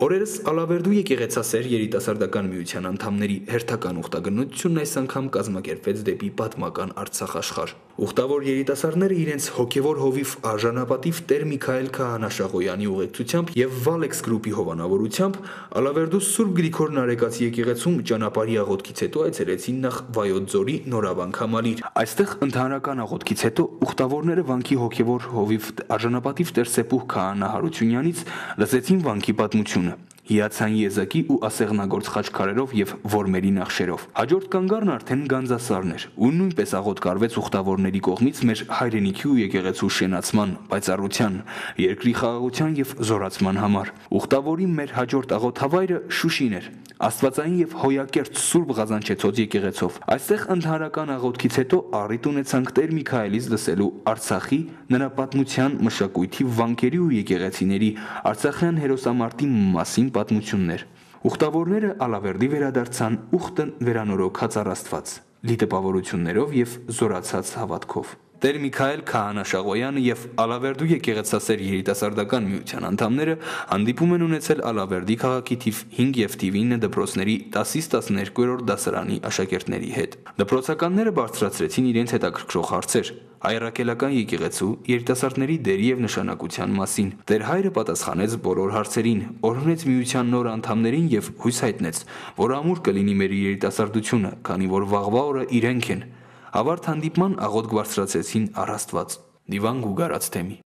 Օրերս Ալավերդու եկեղեցասեր երիտասարդական միության անդամների հերթական ուխտագնությունն այս անգամ կազմակերպվեց դեպի պատմական Արցախ աշխարհ։ Ուխտավոր երիտասարդները իրենց հոգևոր հովիվ արժանապատիվ Տեր Միքայել Քահանա-Շաղոյանի ուղեկցությամբ եւ Valex Group-ի հովանավորությամբ Ալավերդու Սուրբ Գրիգոր Նարեկացի եկեղեցում ճանապարհի աղոթքից հետո այցելեցին նախ Վայոց ձորի Նորավանք համալիր։ Այստեղ ընդհանրական աղոթքից հետո ուխտավորները վանքի հոգևոր հովիվ արժանապատիվ Տեր Սեպուհ Քահանա Հարությունյանից լսեցին վանքի պատմությունը։ Հիացան եզակի ու ասեղնագործ խաչքարերով եւ որմերի նախշերով։ Հաջորդ կանգառն արդեն Գանձասարն էր, ու նույնպես աղոթք արվեց ուխտավորների կողմից մեր հայրենիքի ու եկեղեցու շենացման, պայծառության, երկրի խաղաղության եւ զորացման համար։ Ուխտավորի մեր հաջորդ աղոթավայրը Շուշին էր, Աստվածային եւ հոյակերտ Սուրբ Ղազանչեցոց եկեղեցով։ Այստեղ ընդհանրական աղոթքից հետո առիթ ունեցանք Տեր Միքայելից լսելու Արցախի, նրա պատմության, մշակույթի, վանքերի ու եկեղեցիների, Արցախյան հերոսամարտի մասին պատմություններ։ Ուխտավորները Ալավերդի վերադարձան ուխտը վերանորոգած առ Աստված, լի տպավորություններով եւ զորացած հավատքով։ Տեր Միքայել Քահանա-Շաղոյանը եւ Ալավերդու եկեղեցասեր երիտասարդական միության անդամները հանդիպում են ունեցել Ալավերդի քաղաքի թիվ 5 եւ թիվ 9 դպրոցների 10-ից 12-րդ դասարանի աշակերտների հետ։ Դպրոցականները բարձրացրեցին իրենց հետաքրքրող հարցեր հայրաքելական եկեղեցու, երիտասարդների դերի եւ նշանակության մասին։ Տեր հայրը պատասխանեց բոլոր հարցերին, օրհնեց միության նոր անդամներին եւ հույս հայտնեց, որ ամուր կլինի մեր երիտասարդությունը, քանի որ վաղվա օրը իրենք են։ Ավարտ հանդիպման աղոթք բարձրացրեցին առ Աստված։ Դիվան Գուգարաց թեմի։